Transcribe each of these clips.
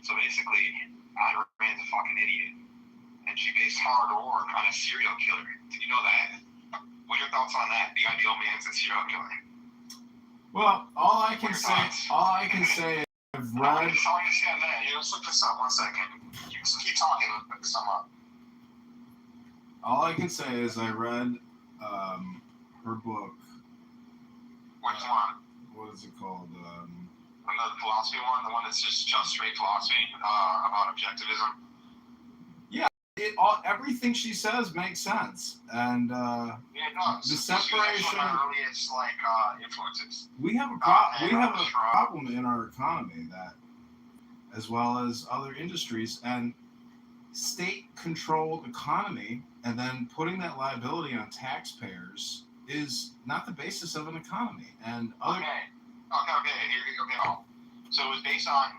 So basically, Ayn Rand's a fucking idiot. And she based hard work on a serial killer. Did you know that? What are your thoughts on that? The ideal man's a serial killer. Well, all I can say is I've read. Let's look this up 1 second. Keep talking. Look this up. All I can say is I read her book. Which one? What is it called? The philosophy one, the one that's just straight philosophy about objectivism. Yeah, everything she says makes sense, and the separation. It's like influences. We have a problem in our economy that, as well as other industries, and state-controlled economy, and then putting that liability on taxpayers is not the basis of an economy. And other. Okay. So it was based on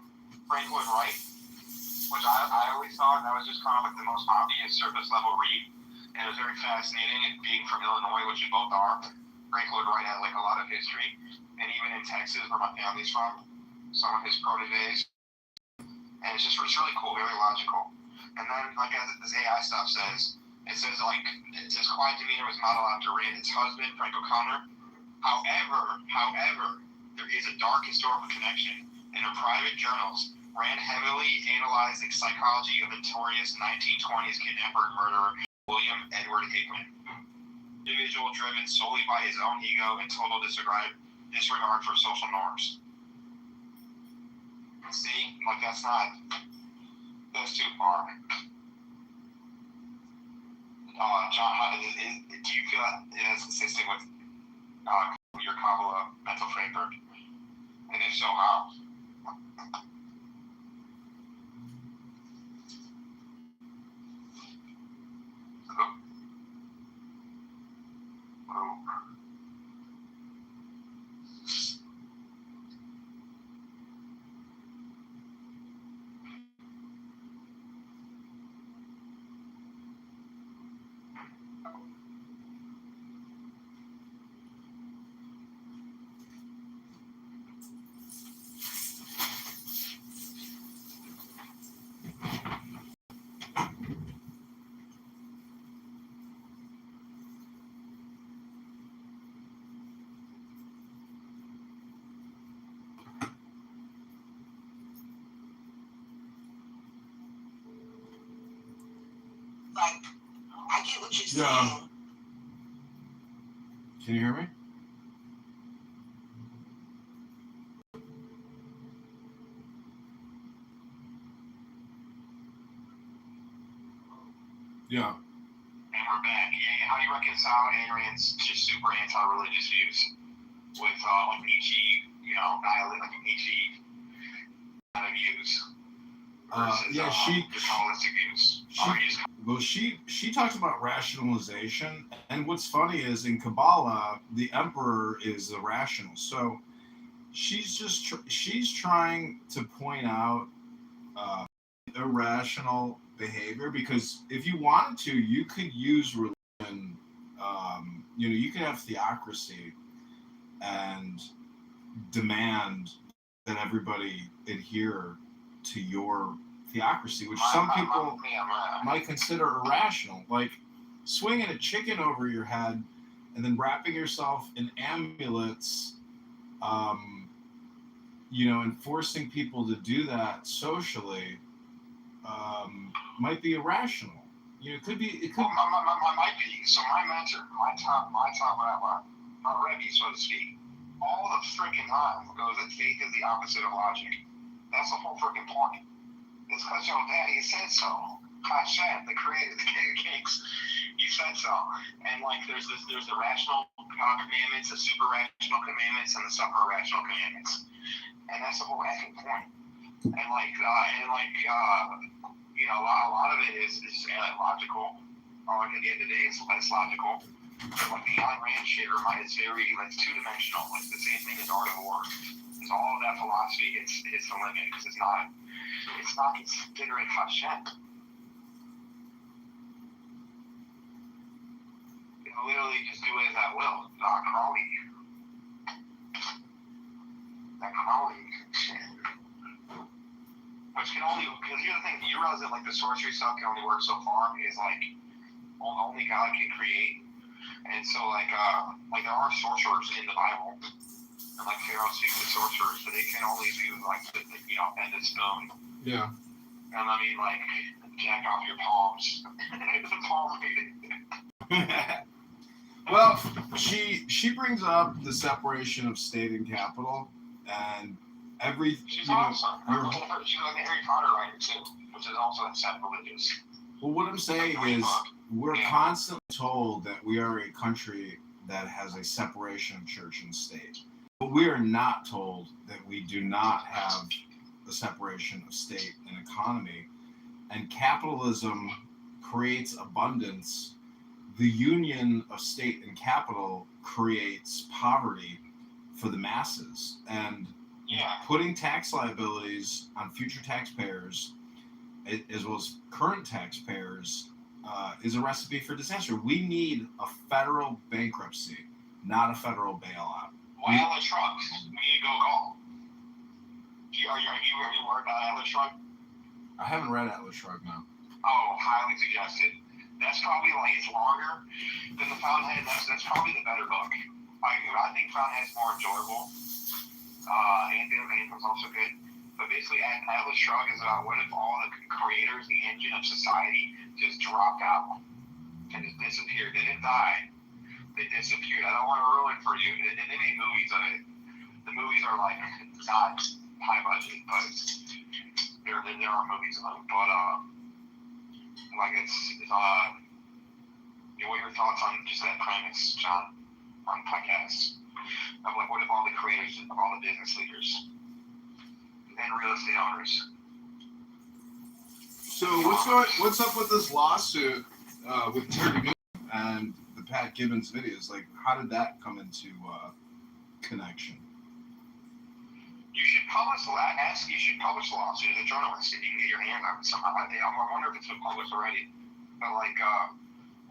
Frank Lloyd Wright, which I always thought that was just kind of like the most obvious surface level read, and it was very fascinating. And being from Illinois, which we both are, Frank Lloyd Wright had like a lot of history, and even in Texas, where my family's from, some of his proteges, and it's really cool, very logical. And then, like as this AI stuff says, it says quiet demeanor was not allowed to read its husband, Frank O'Connor. However, there is a dark historical connection. In her private journals, Rand heavily analyzed the psychology of notorious 1920s kidnapper and murderer William Edward Hickman. Individual driven solely by his own ego and total disregard for social norms. See, that's too far. John, do you feel that it is consistent with your Kabbalah mental framework? And if so, how? Like, I get what you're saying. Yeah. Can you hear me? Yeah. And we're back. Yeah, how do you reconcile Adrian's just super anti-religious views with Nietzsche, Nietzsche kind of views? She talks about rationalization, and what's funny is in Kabbalah, the emperor is the rational. So she's trying to point out irrational behavior, because if you wanted to, you could use religion. You could have theocracy and demand that everybody adhere to your theocracy, which some people might consider irrational, like swinging a chicken over your head and then wrapping yourself in amulets, and forcing people to do that socially might be irrational. It could be. Might be. So my mentor, my top rabbi, my Rebbe, so to speak, all the freaking time goes that faith is the opposite of logic. That's the whole freaking point. It's because your daddy said so. Hashem, the creator, the king of kings, he said so. And there's the rational commandments, the super rational commandments, and the super rational commandments. And that's the whole effing point. And a lot of it is logical. Or at the end of the day, it's less logical. But the Ayn Rand shit is very two-dimensional. It's the same thing as art of war. It's all of that philosophy. It's the limit, because it's not considering Hashem. It's literally just do it as I will. Crowley. That Crowley shit. Which can only, because here's the thing, you realize that like the sorcery stuff can only work so far, is like only God can create. And so like there are sorcerers in the Bible, and like Pharaoh's used the sorcerers, but they can only do like the bend a spoon. Yeah. And I mean like jack off your palms. It's a palm reading. Well, she brings up the separation of state and capital, and She's awesome. She's like a Harry Potter writer too, which is also sacrilegious. Well, what I'm saying is, we're constantly told that we are a country that has a separation of church and state. But we are not told that we do not have a separation of state and economy. And capitalism creates abundance. The union of state and capital creates poverty for the masses. And putting tax liabilities on future taxpayers, as well as current taxpayers, is a recipe for disaster. We need a federal bankruptcy, not a federal bailout. Why Atlas Shrugged? We need to go golf. Are you worried about Atlas Shrugged? I haven't read Atlas Shrugged now. Oh, highly suggested. That's probably like, it's longer than the Fountainhead. That's probably the better book. I think Fountainhead's more enjoyable. Anthem's also good. But basically, Atlas Shrugged is about what if all the creators, the engine of society, just dropped out and just disappeared. They didn't die. They disappeared. I don't want to ruin for you. They made movies of it. The movies are like not high budget, but there are movies of them. But like it's what are your thoughts on just that premise, John, on podcasts? Of like, what if all the creators of all the business leaders and real estate owners? So what's up with this lawsuit with Terry Moon and the Pat Gibbons videos? Like, how did that come into connection? You should publish the lawsuit as a journalist if you can get your hand on it somehow. I wonder if it's been published already. But like,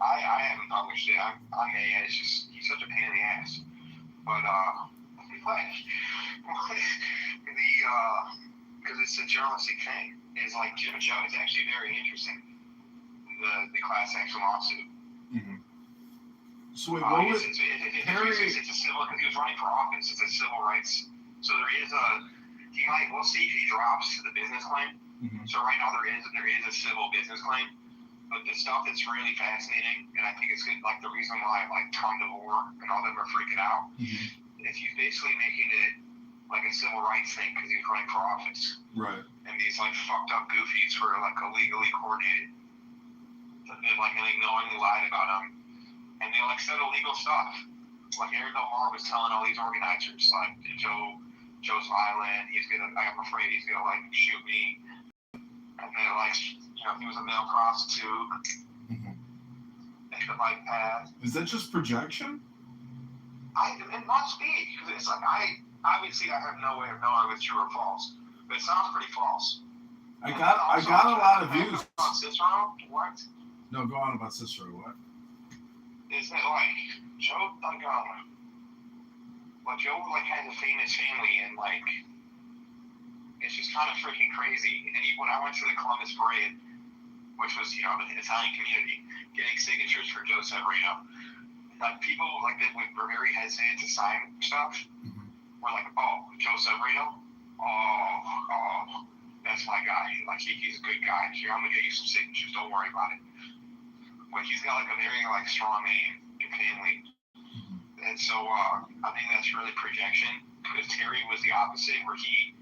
I haven't published it. I may. It's just he's such a pain in the ass. But because it's a journalistic thing, is like Jim Joe is actually very interesting. The class action lawsuit. Mm-hmm. So wait, what was it's a civil, because he was running for office. It's a civil rights. So there is we'll see if he drops the business claim. Mm-hmm. So right now there is a civil business claim. But the stuff that's really fascinating, and I think it's good, like the reason why like Tom DeVore and all them are freaking out, is he's basically making it like a civil rights thing because he's running for office. Right. And these like fucked up goofies were like illegally coordinated. They like knowingly lied about him. And they like said illegal stuff. Like Aaron Delmar was telling all these organizers, like Joe's violent, I'm afraid he's gonna like shoot me. And then like, he was a male prostitute. Mm-hmm. And the bike path. Is that just projection? It must be, because it's like obviously I have no way of knowing if it's true or false. But it sounds pretty false. I got a lot of views. On Cicero? What? No, go on about Cicero. What? Isn't it like Joe Joe like has a famous family and like it's just kind of freaking crazy. And when I went to the Columbus Parade, which was the Italian community, getting signatures for Joe Severino, like people like that were very hesitant to sign stuff. Mm-hmm. We're like, oh, Joe Severino, oh, that's my guy. Like he's a good guy. Here, I'm gonna get you some signatures. Don't worry about it. Like he's got like a very like strong name and family. And so I think that's really projection, because Terry was the opposite, where he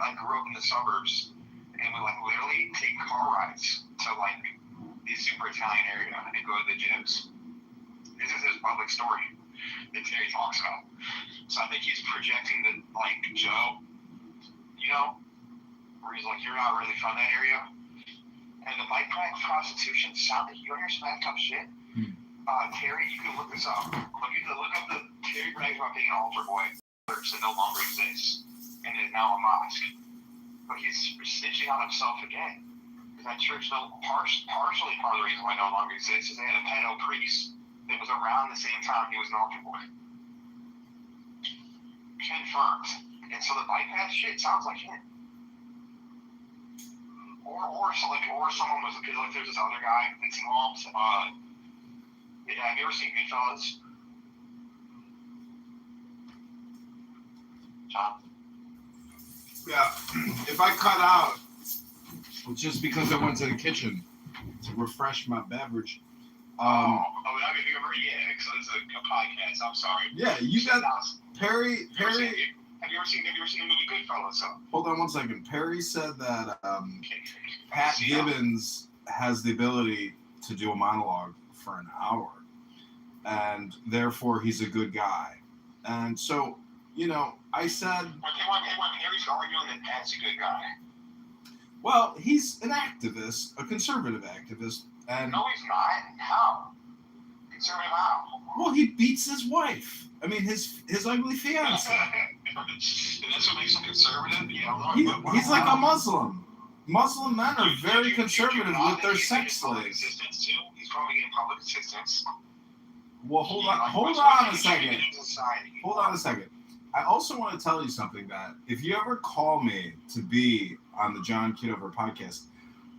like grew up in the suburbs and would like literally take car rides to like the super Italian area and go to the gyms. This is his public story that Terry talks about. So I think he's projecting that like Joe, where he's like, you're not really from that area. And the bike pack prostitution sounded, you hear some messed up shit? Terry, you can look this up. Look up the Terry brags about being an altar boy. Church that no longer exists and is now a mosque. But he's snitching on himself again. Because that church, partially part of the reason why it no longer exists is they had a pedo priest that was around the same time he was an altar boy. Confirmed. And so the bike path shit sounds like him. someone was like there's this other guy that's involved. Yeah, have you ever seen Goodfellas? John? Yeah, if I cut out, it's just because I went to the kitchen to refresh my beverage. I mean, if you ever, so this is a podcast. I'm sorry. Yeah, you got Perry. Have you ever seen the movie Goodfellas? So? Hold on one second. Perry said that Pat Gibbons has the ability to do a monologue for an hour, and therefore he's a good guy. And so, I said, Perry's arguing that Pat's a good guy. Well, he's an activist, a conservative activist, and no, he's not. How? Conservative how? Well, he beats his wife. I mean, his ugly fiance. That's what makes him conservative. Yeah, he's like a Muslim. Muslim men are very conservative with their sex slaves. He's probably getting public assistance. Well, hold on a second. I also want to tell you something, that if you ever call me to be on the John Kitover podcast,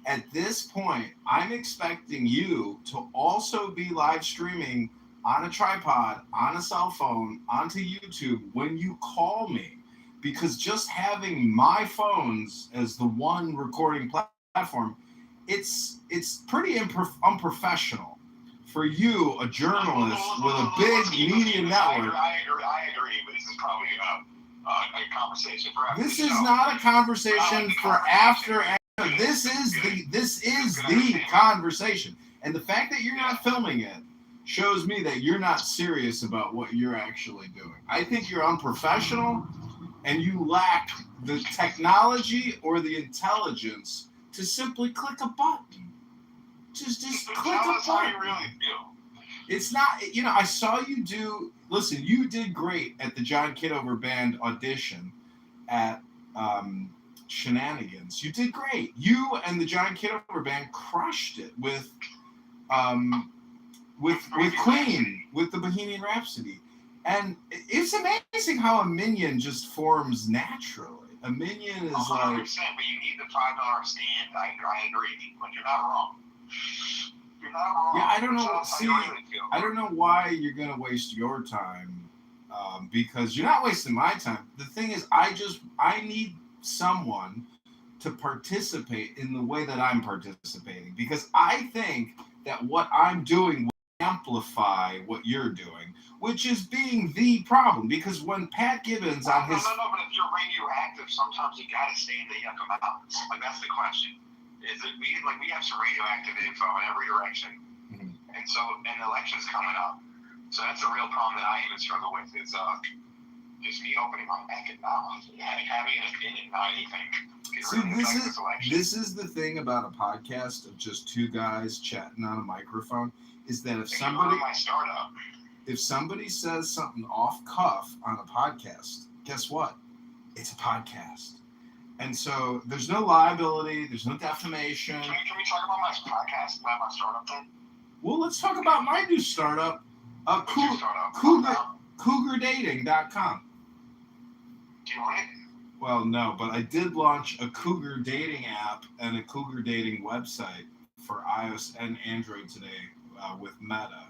at this point, I'm expecting you to also be live streaming on a tripod, on a cell phone, onto YouTube when you call me. Because just having my phones as the one recording platform, it's pretty unprofessional for you, a journalist with a big media network. I agree, but this is probably a conversation for after. This is not a conversation for after. This is the conversation, and the fact that you're not filming it shows me that you're not serious about what you're actually doing. I think you're unprofessional, and you lack the technology or the intelligence to simply click a button. Just click a button. How you really feel. It's not, I saw you do. Listen, you did great at the John Kitover Band audition at Shenanigans. You did great. You and the John Kitover Band crushed it with Queen, with the Bohemian Rhapsody. And it's amazing how a minion just forms naturally. A minion is 100%, like... but you need the $5 stand. I agree, but you're not wrong. You're not wrong. Yeah, I don't know. I don't know why you're gonna waste your time, because you're not wasting my time. The thing is, I need someone to participate in the way that I'm participating, because I think that what I'm doing will amplify what you're doing, which is being the problem. Because when Pat Gibbons on his... No, but if you're radioactive, sometimes you gotta stay in the Yucca Mountains. Like, that's the question. Is that we have some radioactive info in every direction, and so the election's coming up, so that's a real problem that I even struggle with. Is just me opening my neck and mouth, having an opinion about anything. This is the thing about a podcast of just two guys chatting on a microphone, is that if somebody says something off cuff on a podcast, guess what? It's a podcast. And so there's no liability, there's no defamation. Can we talk about my podcast, about my startup thing? Well, let's talk about my new startup, CougarDating.com. Do you want it? Well, no, but I did launch a Cougar dating app and a Cougar dating website for iOS and Android today with Meta.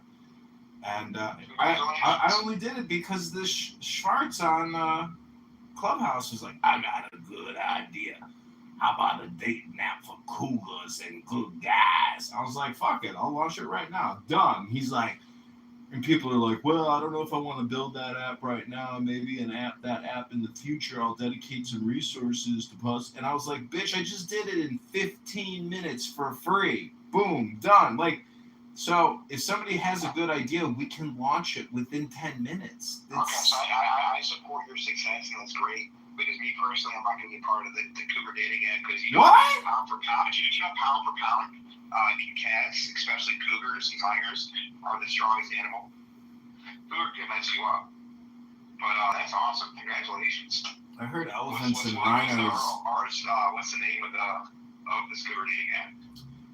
And I only did it because this Schwartz on Clubhouse was like, I got a good idea. How about a dating app for cougars and good guys? I was like, fuck it, I'll launch it right now. Done. He's like, and people are like, well, I don't know if I want to build that app right now. Maybe that app in the future, I'll dedicate some resources to post. And I was like, bitch, I just did it in 15 minutes for free. Boom, done. Like, so if somebody has a good idea, we can launch it within 10 minutes. Okay, so I support your success, and that's great. Because me personally, I'm not going to be part of the Cougar dating app, because you know, pound for pound, pound for pound, cats, especially cougars and tigers, are the strongest animal. Cougar can mess you up. But that's awesome. Congratulations. I heard elephants and rhinos. What's the name of this Cougar dating app?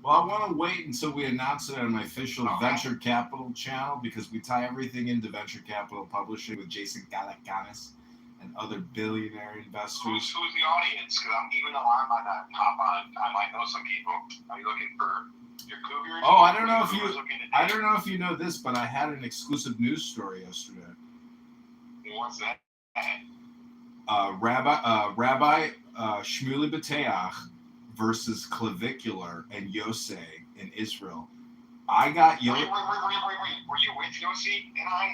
Well, I want to wait until we announce it on my official Venture Capital channel, because we tie everything into Venture Capital Publishing with Jason Galakanis. and other billionaire investors. Who's the audience? Because even though I might not hop on, I might know some people. Are you looking for your cougar? Oh, I don't know if you know this, but I had an exclusive news story yesterday. What's that? Rabbi Shmuley Bateach versus Clavicular and Yosei in Israel. I got Were you with Yossi and I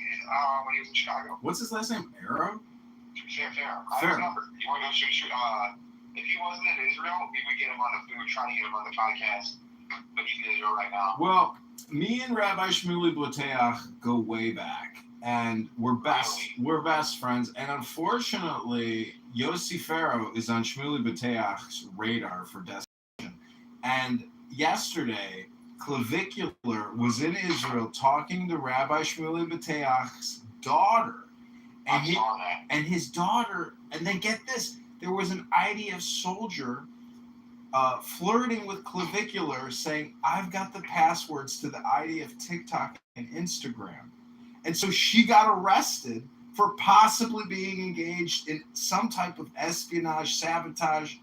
when he was in Chicago? What's his last name? Arrow? Fair. I remember. You want to go shoot? If he wasn't in Israel, we would get him on we were trying to get him on the podcast, but he's in Israel right now. Well, me and Rabbi Shmuley Bateach go way back, and we're best friends. And unfortunately, Yossi Farrow is on Shmuley Bateach's radar for destination. And yesterday, Clavicular was in Israel talking to Rabbi Shmuley Bateach's daughter. And his daughter, and then get this, there was an IDF soldier flirting with Clavicular saying, I've got the passwords to the IDF TikTok and Instagram. And so she got arrested for possibly being engaged in some type of espionage, sabotage.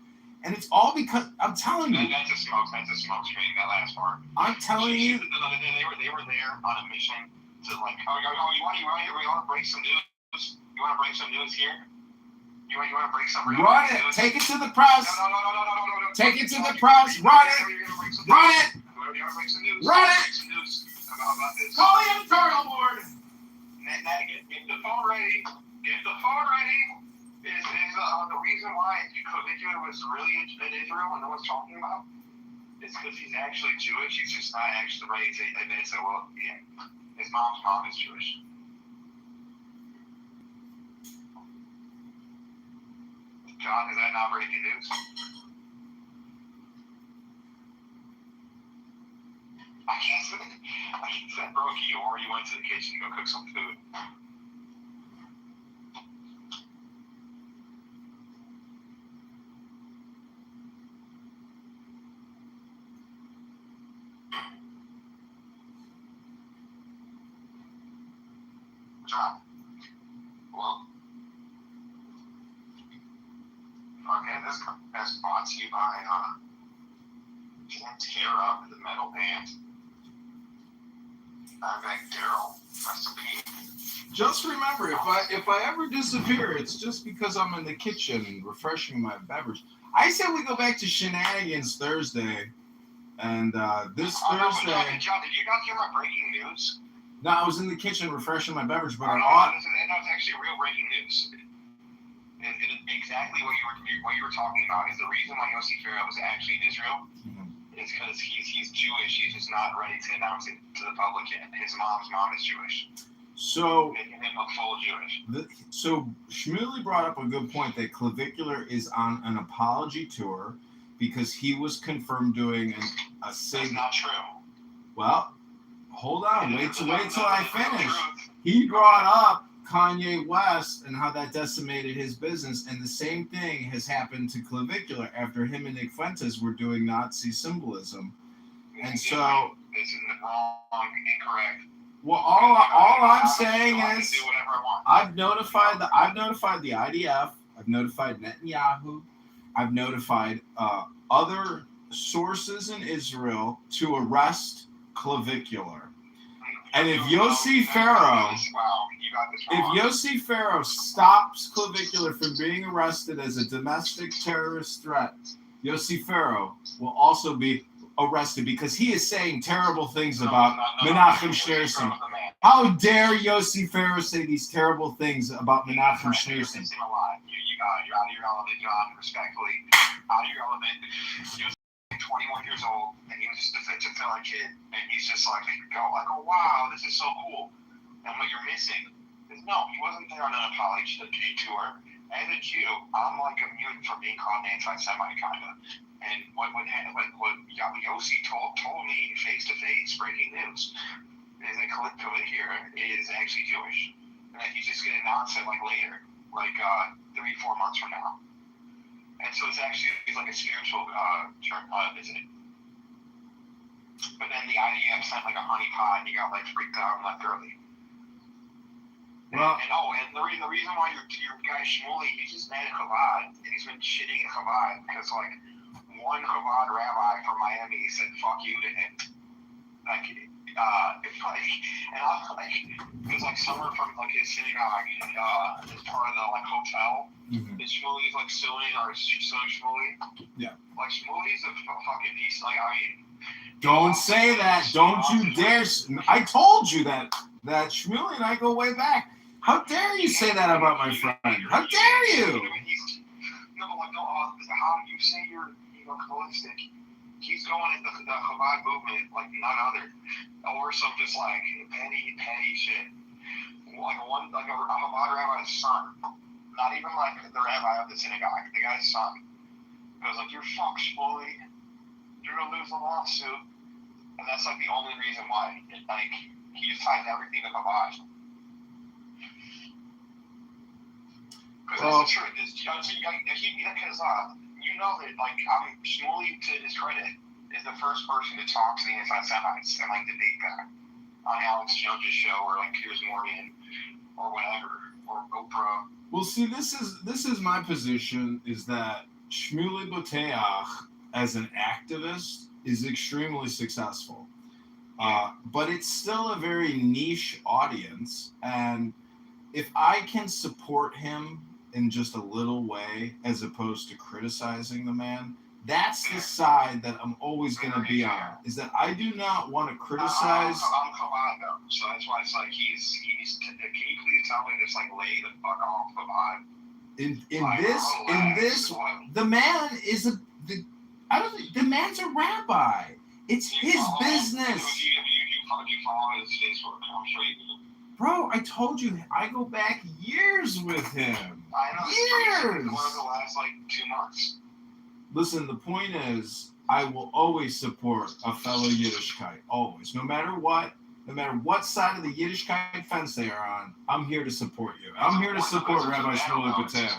And it's all because, I'm telling you. That's a smoke screen, that last part. I'm telling you. They were there on a mission to like, you want to break some news? You want to break some news here? You want to break some real Run it. News? Take it to the press. No. Take it to the press. Run it. Run it. You want to break some news? Run it. Break some news about this. Call the editorial board. Get the phone ready. Get the phone ready. Is the reason why Clavicular was really in Israel and no one's talking about? It's because he's actually Jewish. He's just not actually ready to admit. So, well, yeah, his mom's mom is Jewish. John, is that not breaking news? I can't send Brokey or you went to the kitchen to go cook some food. John. Well. Okay, this is brought to you by Pantera, the metal band. I'm like Daryl. Rest in peace. Just remember, if I ever disappear, it's just because I'm in the kitchen refreshing my beverage. I said we go back to shenanigans Thursday, and this Thursday. John, did you not hear my breaking news? No, I was in the kitchen refreshing my beverage, but no, it's actually real breaking news. And exactly what you were talking about is the reason why Yossi Farrow was actually in Israel is because he's Jewish. He's just not ready to announce it to the public yet. His mom's mom is Jewish. So making him look full Jewish. So Shmuley brought up a good point that Clavicular is on an apology tour because he was confirmed doing a sig. That's not true. Well, hold on. Wait till I finish. He brought up Kanye West and how that decimated his business, and the same thing has happened to Clavicular after him and Nick Fuentes were doing Nazi symbolism. And so this is wrong, incorrect. Well, all I'm saying is I've notified the IDF, I've notified Netanyahu, I've notified other sources in Israel to arrest Clavicular. And if Yossi Farrow stops Clavicular from being arrested as a domestic terrorist threat, Yossi Farrow will also be arrested because he is saying terrible things about Menachem Schneerson. How dare Yossi Farrow say these terrible things about Menachem Schneerson? You're out of your element, John, respectfully. Out of your element. You're 21 years old, and he was just a fellow kid, and he's just like, oh, wow, this is so cool. And what you're missing is, no, he wasn't there on an apology tour. As a Jew, I'm like immune from being called an anti-Semite, kind of. And what Yossi told me face to face, breaking news, is that Clavicular is actually Jewish, and that he's just gonna announce it like later, like 3-4 months from now. And so it's like a spiritual visit. But then the IDF sent like a honeypot, and he got like freaked out and left early. Well, and the reason why your guy Shmuley, he's just mad at Chabad, and he's been shitting at Chabad because like one Chabad rabbi from Miami said "fuck you" to him. Like, it's like, and I'm like, it was like someone from like his synagogue, as part of the like hotel. mm-hmm. Is Shmuley's like suing or suing Shmuley? Yeah. Like Shmuley's a fucking beast. Like, I mean. Don't say that. Don't you dare. I told you that Shmuley and I go way back. How dare you say that about my friend? How dare you? No, how do you say you're evangelistic? He's going at the Chabad movement like none other, or some just like petty shit. Like a Chabad rabbi's son, not even like the rabbi of the synagogue, the guy's son. Goes like, "You're fucked, Shmuley. You're gonna lose the lawsuit," and that's like the only reason why. Like, he just ties everything to Chabad. Because that's the truth. You know that, like, I mean, Shmuley, to his credit, is the first person to talk to the anti-Semites and like debate that on Alex Jones' show or like Piers Morgan or whatever or Oprah. Well, see, this is my position: is that Shmuley Boteach, as an activist, is extremely successful. But it's still a very niche audience, and if I can support him in just a little way, as opposed to criticizing the man, that's the side that I'm always going to be on. Is that I do not want to criticize. I'm Chabad though, so that's why it's like he's. Can you please tell me this like lay the fuck off Chabad? In this, the man is the man's a rabbi. It's his business. Do you follow his Facebook? I'm sure you do. Bro, I told you, I go back years with him. I know. Years. One of the last like 2 months. Listen, the point is, I will always support a fellow Yiddishkeit. Always. No matter what side of the Yiddishkeit fence they are on, I'm here to support you. I'm here to support Rabbi Shmuley Boteach.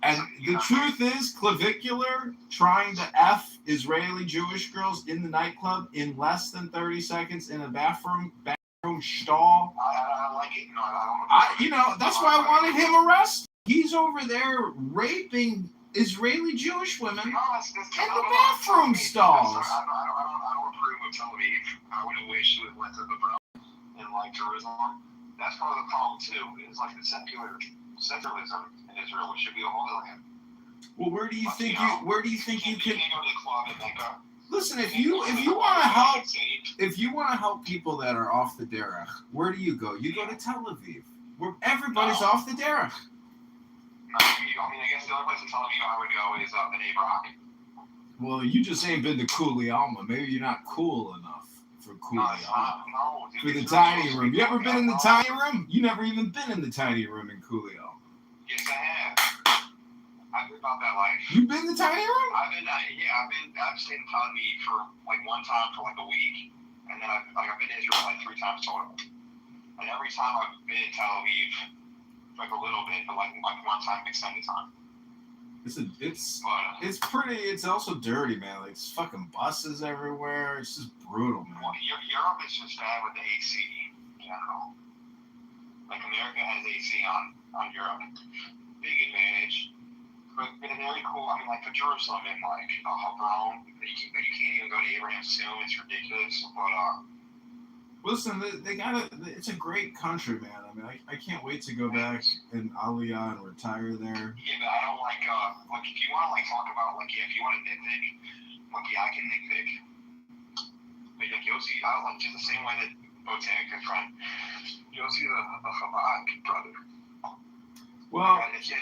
And the truth is, Clavicular trying to F Israeli Jewish girls in the nightclub in less than 30 seconds in a bathroom stall. I like it. No, I don't. That's why I wanted him arrested. He's over there raping Israeli Jewish women in the bathroom stalls. I don't approve of Tel Aviv. I would have wished we went to the Hebron in like Jerusalem. That's part of the problem too. Is like the secularism in Israel, which should be a holy land. Well, where do you think you can? You can't go to the club in Mecca. Listen, if you want to help people that are off the derech, where do you go? You go to Tel Aviv, where everybody's off the derech. I guess the only place in Tel Aviv I would go is Bnei Brak. Well, you just ain't been to Kuli Alma. Maybe you're not cool enough for Kuli Alma. No, for the tiny room. You ever been in the tiny room? You never even been in the tiny room in Kuli Alma. Yes, I have. I've been about that life. You been in the tiny room? I've stayed in Tel Aviv for like one time for like a week, and then I've been to Israel like 3 times total. And every time I've been in Tel Aviv, like a little bit, but like one time extended time. It's pretty. It's also dirty, man. Like, it's fucking buses everywhere. It's just brutal, man. Well, Europe is just bad with the AC in general. Like, America has AC on Europe. Big advantage. But very cool. I mean, like for Jerusalem and like Hebron, you can't even go to Abraham's tomb. It's ridiculous. But listen, it's a great country, man. I mean, I can't wait to go back in Aliyah and retire there. Yeah, but I don't like if you want to like talk about like if you want to nitpick, like I can nitpick. But like Yossi, I like just the same way that Boteach is friend. Yossi the Chabad brother. Well, he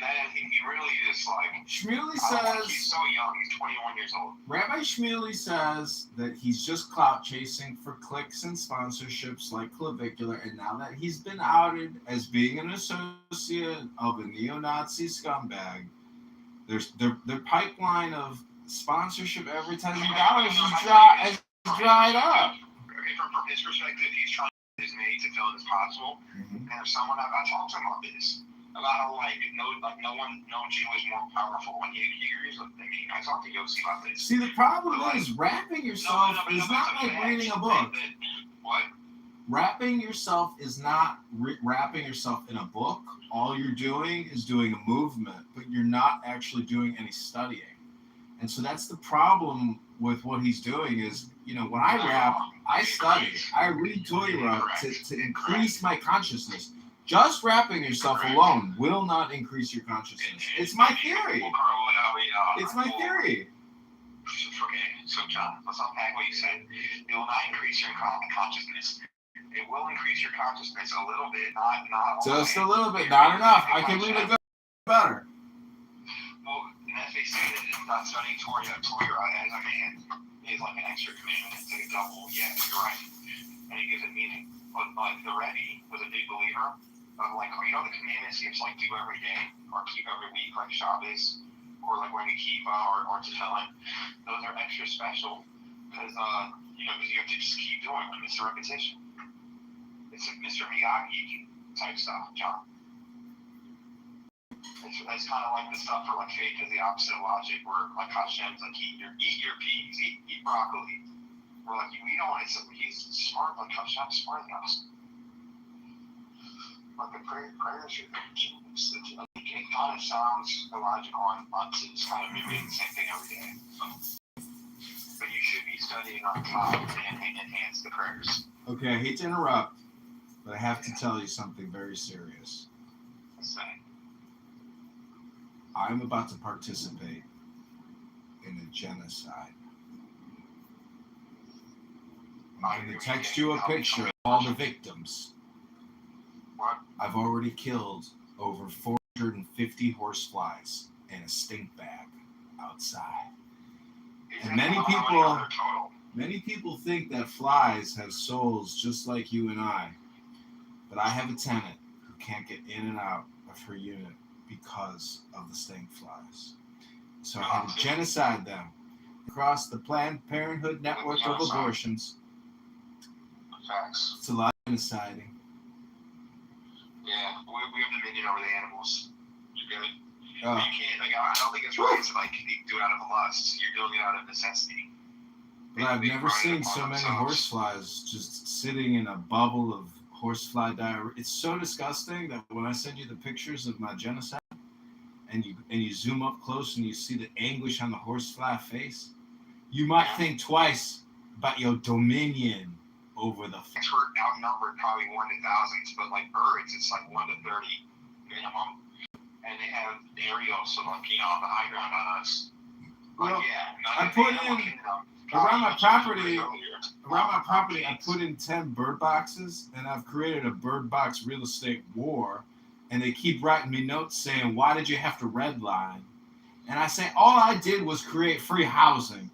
really just like. Shmuley says he's so young. He's 21 years old. Rabbi Shmuley says that he's just clout chasing for clicks and sponsorships like Clavicular, and now that he's been outed as being an associate of a neo-Nazi scumbag, their pipeline of sponsorship advertising dollars has dried up. Okay, from his perspective, he's trying his mate to fill it as possible. Mm-hmm. And if someone I talked to him about this. About how no Jew is more powerful when he agrees with me. I talked to Yossi about this. See, the problem is wrapping yourself is not like reading a book. What? wrapping yourself is not wrapping yourself in a book. All you're doing is doing a movement, but you're not actually doing any studying. And so that's the problem with what he's doing is, when I rap, I study. I read Torah to increase my consciousness. Just rapping yourself alone will not increase your consciousness. It's my theory. It's my theory. Okay, so John, let's unpack what you said. It will not increase your consciousness. It will increase your consciousness a little bit, not just a little bit, not enough. I can read it better. Well, as they say that studying Torah as a man is like an extra commandment. It's like a double. Yeah, you're right. And it gives it meaning. But the Rebbe was a big believer of the commandments you have to do every day or keep every week, like Shabbos, or like wearing a kippah or tefillin. Those are extra special because you have to just keep doing them. It's a repetition. It's a Mr. Miyagi type stuff, John. It's kind of like the stuff for faith is the opposite of logic, where Hashem's eat your peas, eat broccoli. We're we don't. He's smart, Hashem's smarter than us. The prayers it kind of sounds illogical on it's kind of doing the same thing every day. But you should be studying on top and enhance the prayers. Okay, I hate to interrupt, but I have to tell you something very serious. What's that? I'm about to participate in a genocide. I'm going to text you a picture of all the victims. What? I've already killed over 450 horseflies in a stink bag outside. And many people think that flies have souls just like you and I. But I have a tenant who can't get in and out of her unit because of the stink flies. So I had to genocide them across the Planned Parenthood network of abortions. Facts. It's a lot of genociding. Yeah, we have dominion over the animals. You're good. You can't, I don't think it's right to do it out of lust. You're doing it out of necessity. But I've never seen so many horseflies just sitting in a bubble of horsefly diarrhea. It's so disgusting that when I send you the pictures of my genocide and you zoom up close and you see the anguish on the horsefly face, you might think twice about your dominion over the. We're outnumbered probably 1 to thousands, but birds, it's 1 to 30 minimum, and they have aerials, so on the high ground on us. Well, I put in around my property. I put in 10 bird boxes, and I've created a bird box real estate war. And they keep writing me notes saying, "Why did you have to redline?" And I say, all I did was create free housing.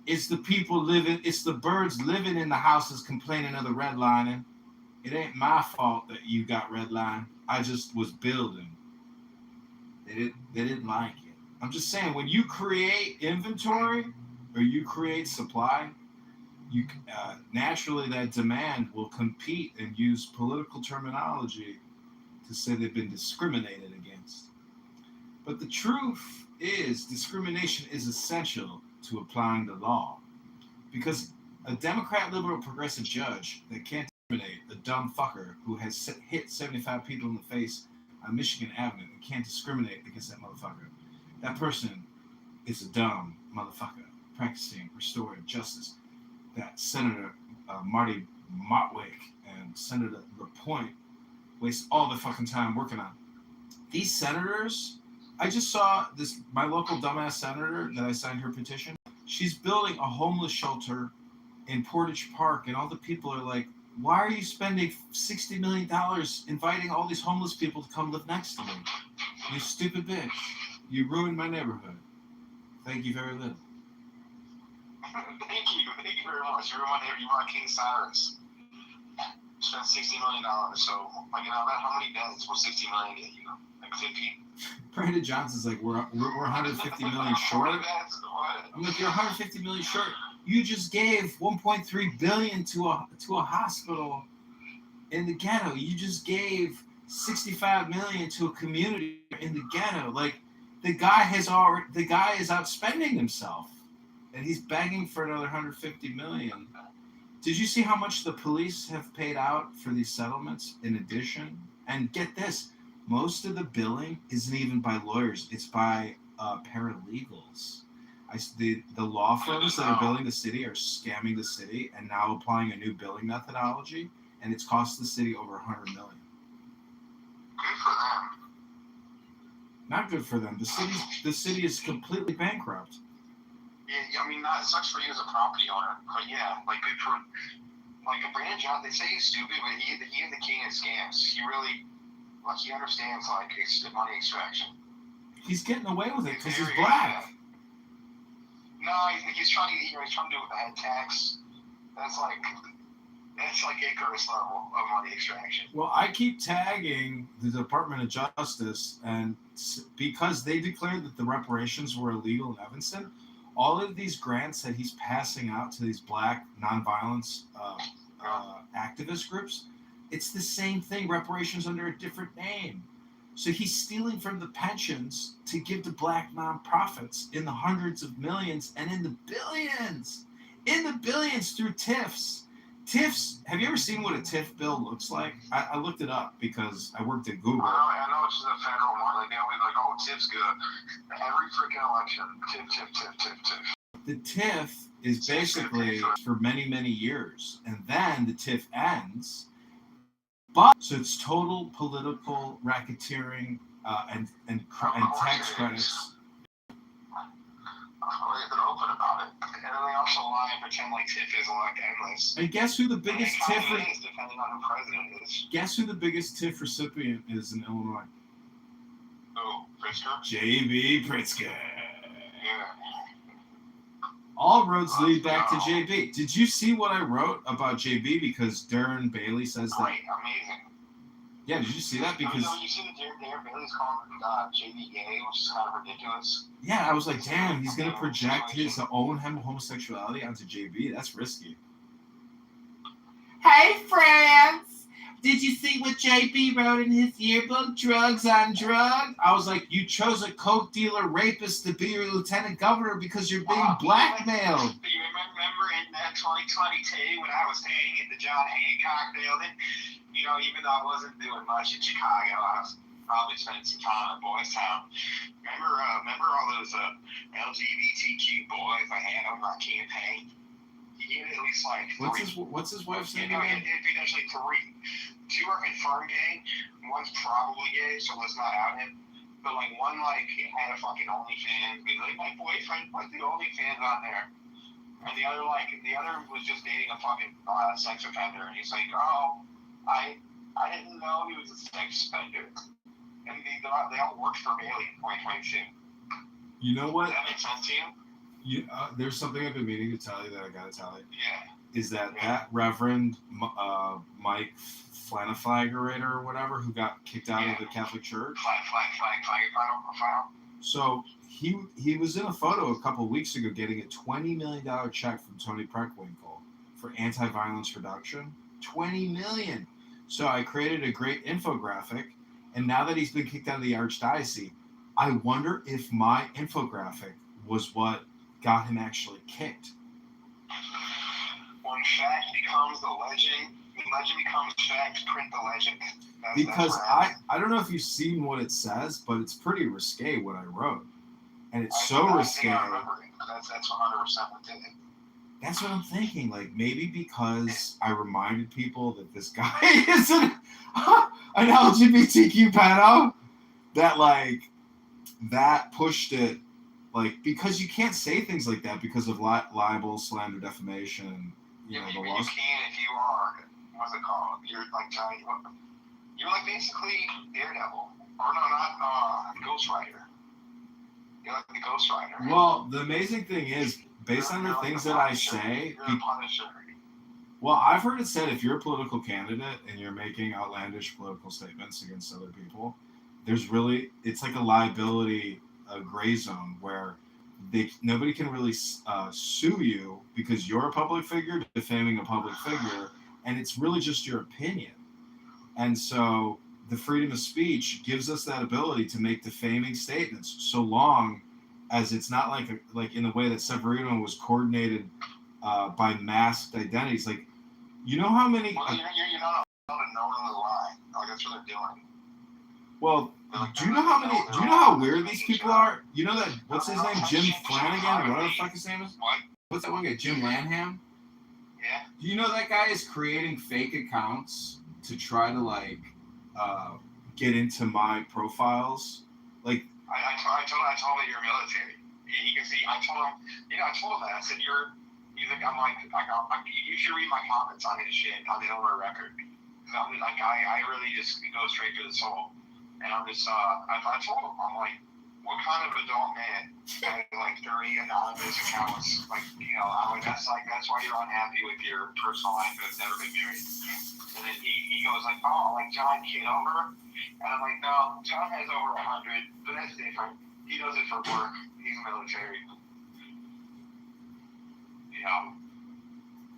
It's the people it's the birds living in the houses complaining of the redlining. It ain't my fault that you got redlined. I just was building. They didn't like it. I'm just saying, when you create inventory or you create supply, you naturally that demand will compete and use political terminology to say they've been discriminated against. But the truth is, discrimination is essential to applying the law, because a Democrat, liberal, progressive judge that can't discriminate a dumb fucker who has hit 75 people in the face on Michigan Avenue and can't discriminate against that motherfucker, that person is a dumb motherfucker practicing restorative justice that Senator Marty Motwick and Senator LaPointe waste all their fucking time working on. These senators, I just saw my local dumbass senator that I signed her petition. She's building a homeless shelter in Portage Park, and all the people are like, why are you spending $60 million inviting all these homeless people to come live next to me? You stupid bitch. You ruined my neighborhood. Thank you very little. Thank you very much. You ruined King Cyrus. Spent $60 million, so how many beds will $60 million get you? 50? Brandon Johnson's like, we're 150 million short. I'm like, you're 150 million short. You just gave 1.3 billion to a hospital in the ghetto. You just gave 65 million to a community in the ghetto. The guy is outspending himself, and he's begging for another 150 million. Did you see how much the police have paid out for these settlements in addition? And get this, most of the billing isn't even by lawyers, it's by paralegals. The law firms that are billing the city are scamming the city and now applying a new billing methodology, and it's cost the city over $100 million. Good for them. Not good for them. The city is completely bankrupt. Yeah, I mean, it sucks for you as a property owner, but yeah, like good for like Brandon John. They say he's stupid, but he is the king of scams. He really he understands like money extraction. He's getting away with it because he's black. No, he's trying to do it with the head tax. That's like Icarus level of money extraction. Well, I keep tagging the Department of Justice, and because they declared that the reparations were illegal in Evanston, all of these grants that he's passing out to these black nonviolence activist groups, it's the same thing, reparations under a different name. So he's stealing from the pensions to give to black nonprofits in the hundreds of millions and in the billions through TIFs. TIFs, have you ever seen what a TIF bill looks like? I looked it up because I worked at Google. I know it's just a federal one. Like, they always like, oh, TIF's good. Every freaking election, TIF. The TIF is basically for many, many years. And then the TIF ends. So it's total political racketeering and tax credits. They're open about it. And then they also lie and pretend like TIF is like endless. And guess who the biggest TIF depending on who president is. Guess who the biggest TIF recipient is in Illinois? Who? Pritzker? J.B. Pritzker. Yeah. All roads lead back to JB. Did you see what I wrote about JB? Because Darren Bailey says that. Great, amazing. Yeah, did you see that? Because you see that Darren Bailey's calling JB gay, which is kind of ridiculous. Yeah, I was like, damn, he's gonna project his own homosexuality onto JB. That's risky. Hey, friends! Did you see what JB wrote in his yearbook? Drugs on drugs? I was like, you chose a coke dealer rapist to be your lieutenant governor because you're being blackmailed. Do you remember in 2022 when I was staying at the John Hancock building? You know, even though I wasn't doing much in Chicago, I was probably spending some time at Boys Town. Remember all those LGBTQ boys I had on my campaign? He had at least like three. What's his wife's name again? It'd be actually three. Two are confirmed gay. One's probably gay, so let's not out him. But like one had a fucking OnlyFans. Like my boyfriend put the OnlyFans on there. And the other was just dating a fucking sex offender. And he's like, oh, I didn't know he was a sex offender. And they all worked for Bailey in 2022. You know what? Does that make sense to you? There's something I've been meaning to tell you that I gotta tell you. Yeah. Is that Reverend Mike Flanafagerator or whatever, who got kicked out of the Catholic Church? Flag. So he was in a photo a couple of weeks ago getting a $20 million check from Tony Preckwinkle for anti-violence reduction. $20 million. So I created a great infographic, and now that he's been kicked out of the Archdiocese, I wonder if my infographic was what got him actually kicked. When fact becomes the legend becomes fact, print the legend. Because I don't know if you've seen what it says, but it's pretty risque what I wrote. And it's so risque. I remember it. That's 100% what did it. That's what I'm thinking. Like, maybe because I reminded people that this guy is an LGBTQ pedo, that pushed it. Like, because you can't say things like that because of libel, slander, defamation, the laws. You can if you are, what's it called? You're like basically Daredevil. Or no, not Ghost Rider. You're like the Ghost Rider. Well, the amazing thing is, based on the things that I say, you're a Punisher. Well, I've heard it said if you're a political candidate and you're making outlandish political statements against other people, it's like a liability gray zone where nobody can really sue you because you're a public figure defaming a public figure, and it's really just your opinion. And so the freedom of speech gives us that ability to make defaming statements, so long as it's not like in the way that Severino was coordinated by masked identities. Like, You know how many? Well, you're not allowed to knowingly lie. Like, that's what they're doing. Well, Like, do you know how many? Do you know how weird these people are? You know that what's his name? Jim Flanagan, whatever the fuck his name is. What? What's that one guy? Jim Lanham. Yeah. Do you know that guy is creating fake accounts to try to like get into my profiles? Like I told him you're military. He can see. I told him that. I said he's like, you should read my comments on his shit on the Illinois record. Cause I'm like, I really just go straight to the soul. And I'm just, I told him, I'm like, what kind of adult man has like 30 anonymous accounts? Like, I'm like, that's why you're unhappy with your personal life and has never been married. And then he goes like, oh, like John Kitover? And I'm like, no, John has over 100, but that's different. He does it for work. He's military.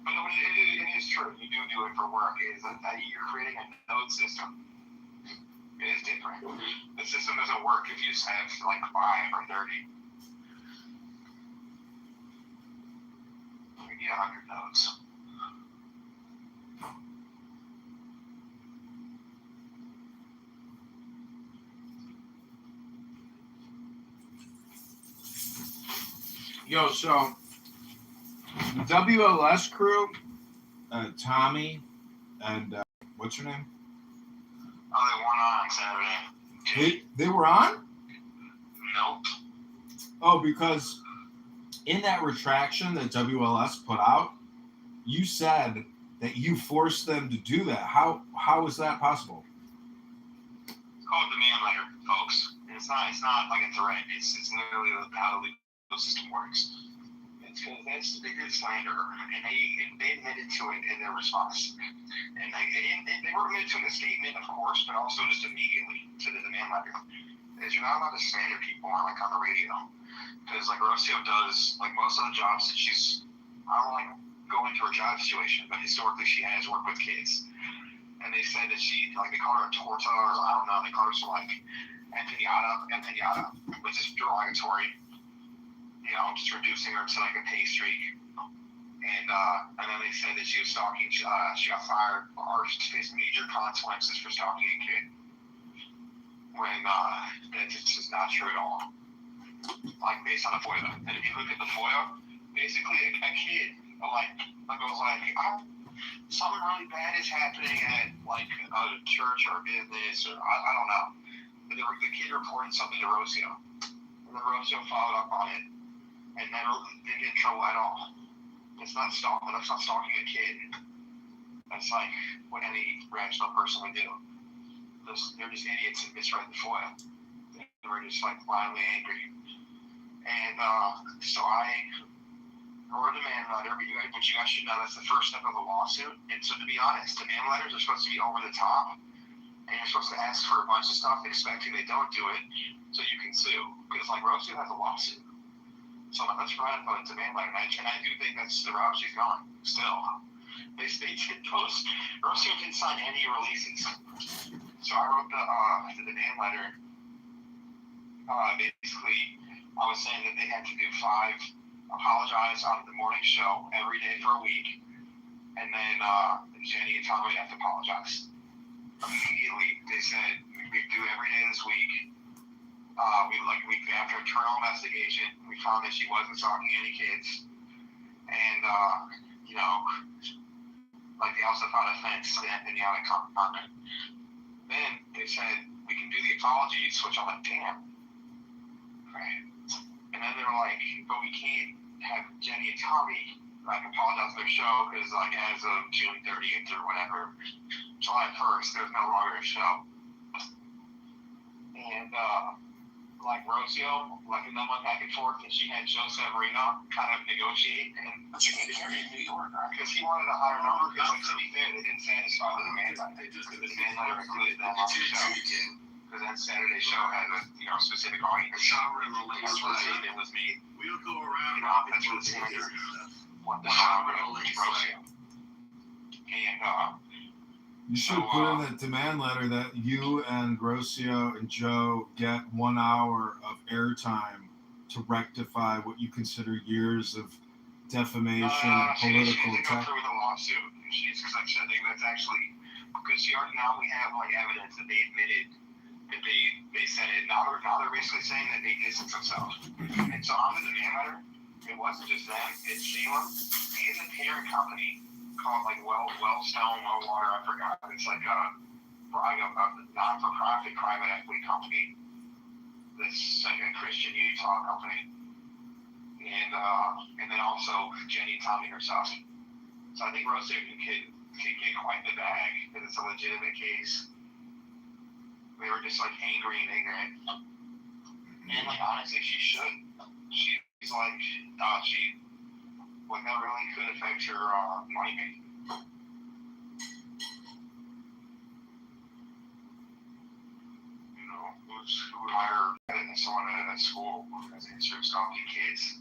But no, it is true. You do it for work. It is that you're creating a node system. It is different. The system doesn't work if you just have like 5 or 30. You need 100 nodes. yo, so the WLS crew, Tommy, and what's her name? Oh, they won on Saturday. They were on? Nope. Oh, because in that retraction that WLS put out, you said that you forced them to do that. How is that possible? It's called demand letter, folks. It's not like a threat. It's literally how the legal system works. It's because they did slander, and they admitted to it in their response. And they were admitted to it in a statement, of course, but also just immediately to the demand letter. Is you're not allowed to slander people on the radio, because like Rocio does, like most of the jobs that I don't like go into her job situation, but historically she has worked with kids, and they said that they called her a torta, or I don't know, they called her some like empanada, which is derogatory. Just reducing her to like a pastry. And then they said that she was stalking. She got fired, or she faced major consequences for stalking a kid. When that just is not true at all. Like based on the FOIA. And if you look at the FOIA, basically a kid goes like, something really bad is happening at like a church or a business, or I don't know. But the kid reported something to Rocio, and then Rocio followed up on it. And never didn't get in trouble at all. It's not stalking. That's not stalking a kid. That's like what any rational person would do. They're just idiots and misread the FOIA. They were just like violently angry. And so I wrote a demand letter, but you guys should know that's the first step of a lawsuit. And so to be honest, demand letters are supposed to be over the top, and you're supposed to ask for a bunch of stuff expecting they don't do it, so you can sue. Because like Rocio has a lawsuit. So let's run up on a demand letter, and I do think that's the route she's gone. Still, they did post. Rocio didn't sign any releases, so I wrote the demand letter. Basically, I was saying that they had to do 5 apologize on the morning show every day for a week, and then Jenny and Tommy have to apologize immediately. They said we do every day this week. After internal investigation, we found that she wasn't stalking any kids, and they also found a fence to the Empanada comment. Then they said we can do the apologies, which I'm like, damn, right? And then they were like, but we can't have Jenny and Tommy apologize for their show because as of June 30th or whatever, July 1st, there's no longer a show, and Rocio, and then went back and forth, and she had Joe Severino kind of negotiate, and she made it in New York because he wanted a higher number. Because, to be fair, they didn't satisfy the demand letter. The demand letter included them on the show. Because that Saturday show had a specific audience. That's where the statement was made. We'll go around. That's where the standard what the Rocio. And you should put in the demand letter that you and Rocio and Joe get 1 hour of airtime to rectify what you consider years of defamation and political attack. She didn't go through with the lawsuit. she's, because I think that's actually, because she already, now we have like evidence that they admitted that they said it. Now they're basically saying that they distance themselves. And so on the demand letter, it wasn't just them, it's Sheila and the parent company called like Wellstone, Water, I forgot. It's like a not-for-profit private equity company. This like a Christian Utah company. And then also Jenny Tommy herself. So I think Rosa could get quite the bag because it's a legitimate case. They were just like angry and ignorant. And like honestly, she should. She's like that really could affect her money making. You know, who would hire someone at school as an insurance company kids?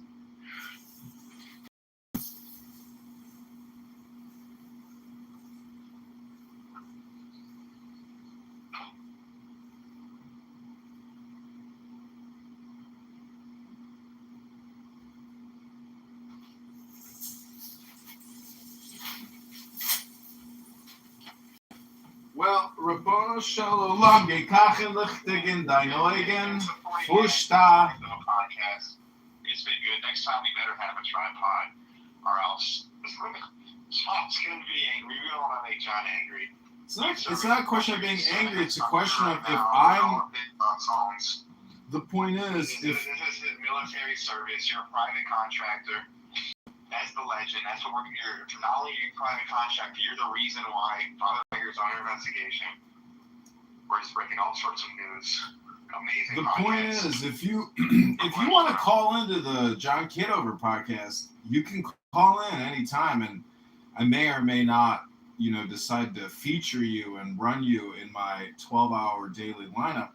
Well, Rabbono Shalom, Gekachen Lichtigen, Dein Eugen, Fushta. Podcast. It's been good. Next time we better have a tripod, or else John's gonna be angry. We don't want to make John angry. It's not a question of being angry. It's a question of if I'm. The point is, this is his military service. You're a private contractor. That's the legend. That's what we're here. Not only are you a private contractor, you're the reason why Father Tiger's under investigation. We're just breaking all sorts of news. Amazing. The point is, if you want to call into the John Kitover podcast, you can call in anytime, and I may or may not, decide to feature you and run you in my 12-hour daily lineup.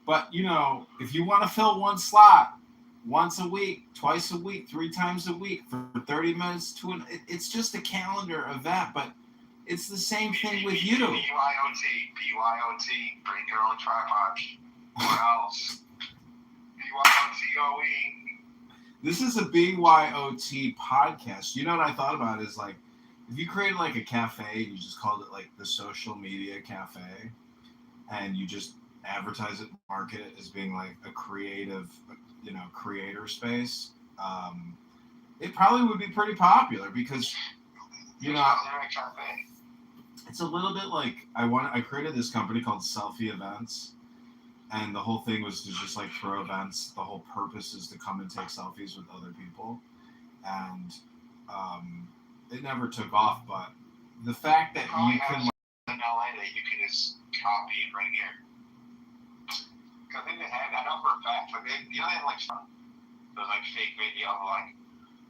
But if you want to fill one slot once a week, twice a week, 3 times a week for 30 minutes it's just a calendar event, but it's the same thing with you. BYOT, bring your own tripod. What else? BYOTOE. This is a BYOT podcast. You know what I thought about is like, if you created like a cafe and you just called it like the social media cafe, and you just advertise it, market it as being like a creative, creator space, it probably would be pretty popular because, it's a little bit like I created this company called Selfie Events, and the whole thing was to just like throw events. The whole purpose is to come and take selfies with other people, and it never took off. But the fact that you can in LA that you can just copy and bring here. I think they had, I know for a fact, like they have like those like fake video of like,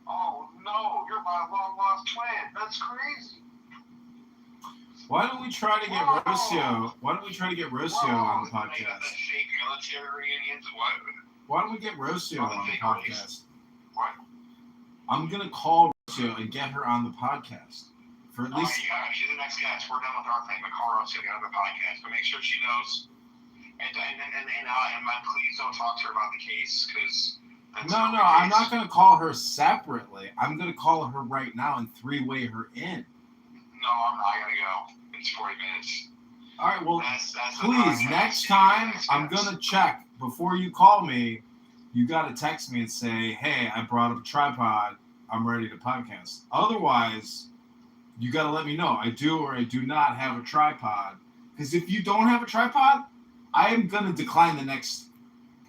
oh no, you're my long lost twin. That's crazy. Why don't we try to get Rocio? Why don't we try to get Rocio on the podcast? The fake military reunions. What? Why don't we get Rocio on the podcast? What? I'm gonna call Rocio and get her on the podcast for at least. Yeah, she's the next guest. We're done with our thing, but call Rocio to get on the podcast. But make sure she knows. And please don't talk to her about the case, because No, I'm not going to call her separately. I'm going to call her right now and 3-way her in. No, I'm not. I got to go. It's 40 minutes. All right, well, that's please, next time, I'm going to check. Before you call me, you got to text me and say, hey, I brought up a tripod. I'm ready to podcast. Otherwise, you got to let me know. I do or I do not have a tripod. Because if you don't have a tripod, I am going to decline the next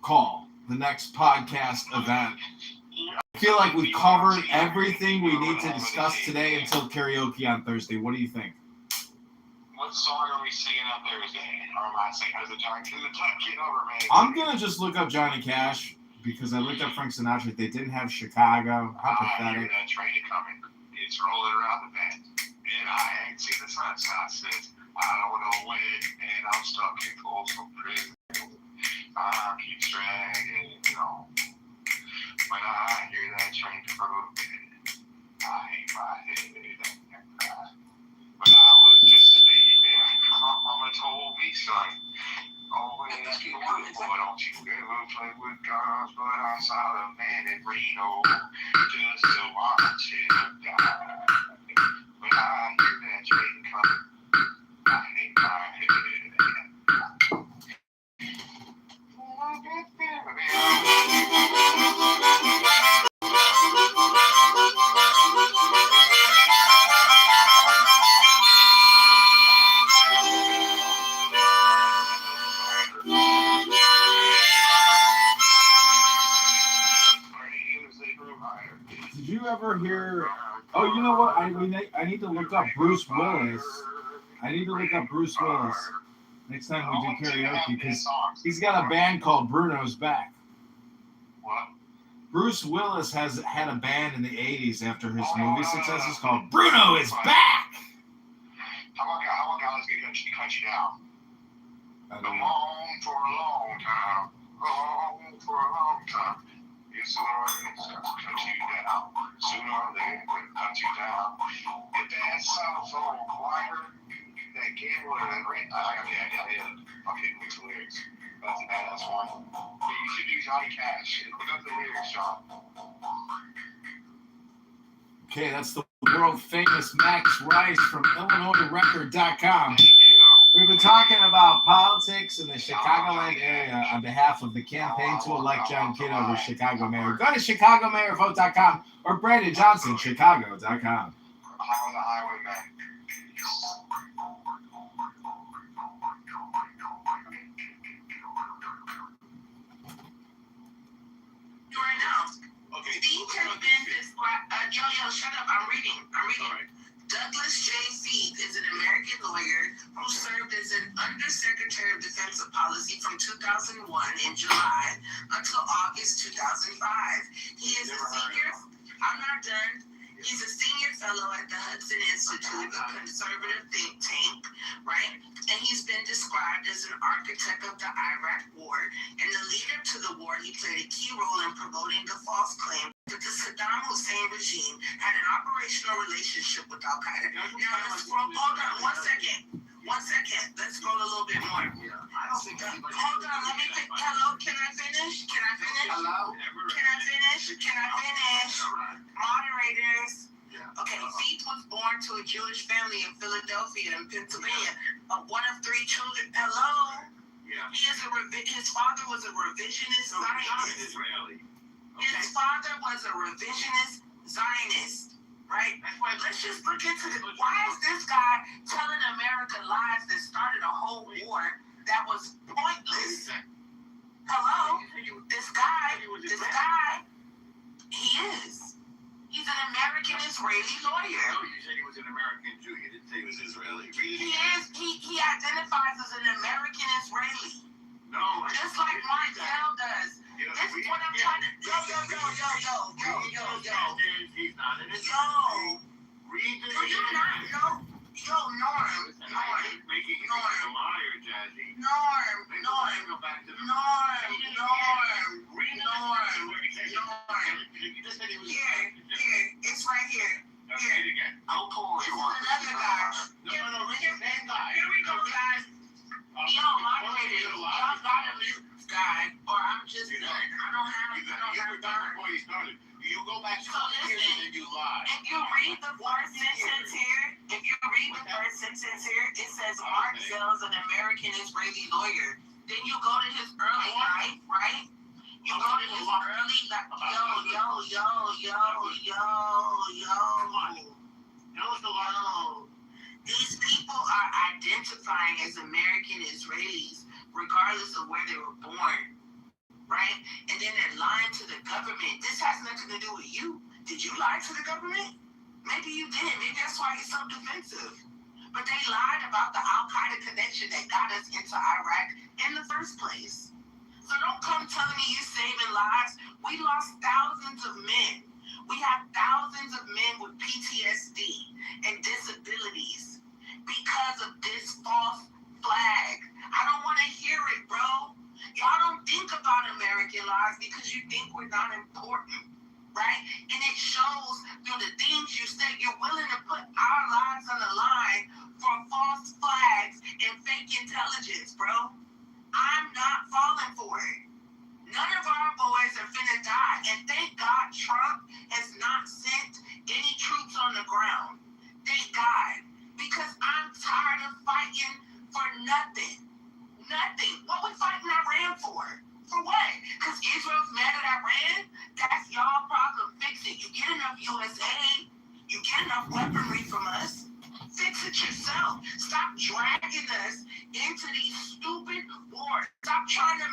call, the next podcast event. I feel like we've covered everything we need to discuss today until karaoke on Thursday. What do you think? What song are we singing on Thursday? Or am I singing as a John Kitover, man? I'm going to just look up Johnny Cash because I looked up Frank Sinatra. They didn't have Chicago. How pathetic. I hear that train coming. It's rolling around the bend. And I ain't seen the sunshine since I don't know when, and I'm stuck in coastal prison. I keep dragging on. When I hear that train coming, I hang my head and cry. When I was just a baby, mama told me, son, always be good, boy, don't you ever play with guns. But I saw a man in Reno just to watch him die. When I hear that Oh, you know what? I need to look up Bruce Willis. I need to look up Bruce Willis next time we do karaoke because he's got a band called Bruno's Back. What? Bruce Willis has had a band in the 80s after his movie successes called Bruno is Back. How about guys get country now? Come on for a long time. Home for a long time. It's sooner it's gonna cut you down. Sooner they will cut you down. If that southern choir, that gambler, that rent, I can't mix the lyrics. That's a badass one. Yeah, you should do Johnny Cash. Look up the lyrics, John. Okay, that's the world famous Max Rice from IllinoisRecord.com. We've been talking about politics in the Chicagoland area on behalf of the campaign to elect John Kitover, Chicago mayor. Go to ChicagoMayorVote.com or Brandon Johnson, Chicago.com. I'm on the highway, man. Right now. Okay. Steve has been described. Yo, shut up. I'm reading. Right. Douglas J. Feith is an American lawyer who served as an Undersecretary of Defensive Policy from 2001 in July until August 2005. He is a senior. I'm not done. He's a senior fellow at the Hudson Institute, a conservative think tank, right? And he's been described as an architect of the Iraq War. And the leader to the war, he played a key role in promoting the false claim that the Saddam Hussein regime had an operational relationship with Al Qaeda. Now, let's scroll. Hold on, 1 second. 1 second. Let's scroll a little bit more. I don't think anybody. Hold on, let me. Hello, can I finish? Hello? Can I finish? Moderators. Okay, Feith was born to a Jewish family in Philadelphia and Pennsylvania. One of 3 children. Hello. Yeah. His father was a revisionist Zionist. Israeli. His father was a revisionist Zionist. Right? Let's just look into this. Why is this guy telling America lies that started a whole war that was pointless? Hello? This guy, he is. He's an American Israeli lawyer. No, you said he was an American Jew. You didn't say he was Israeli. He is. He identifies as an American Israeli. No. Just like Marcel does. This is what I'm trying to. Yo. He's not an Yo. Read the. Do you not know? Yo, Norm. Making him a liar, Jazzy. Norm. Go back to the. You just said he was. Here. It's right here. Read it again. I'll call This is another guy. No. Read the same guy. Here we go, guys. Yo, moderators, y'all gotta mute this guy, or I'm just done. I don't have time. Before you started. You go back to So years listen, and you lie. if you read the first sentence here, it says Mark Zell's an American Israeli lawyer. Then you go to his early life, right? You go to his early life. Yo. These people are identifying as American Israelis, regardless of where they were born, right? And then they're lying to the government. This has nothing to do with you. Did you lie to the government? Maybe you did. Maybe that's why you're so defensive. But they lied about the Al Qaeda connection that got us into Iraq in the first place. So don't come telling me you're saving lives. We lost thousands of men. We have thousands of men with PTSD and disabilities because of this false flag. I don't want to hear it, bro. Y'all don't think about American lives because you think we're not important, right? And it shows through the things you say. You're willing to put our lives on the line for false flags and fake intelligence, bro. I'm not falling for it. None of our boys are finna die. And thank God Trump has not sent any troops on the ground. Thank God. Because I'm tired of fighting for nothing. Nothing. What we fighting Iran for? For what? Because Israel's mad at Iran? That's y'all problem. Fix it. You get enough USA. You get enough weaponry from us. Fix it yourself. Stop dragging us into these stupid wars. Stop trying to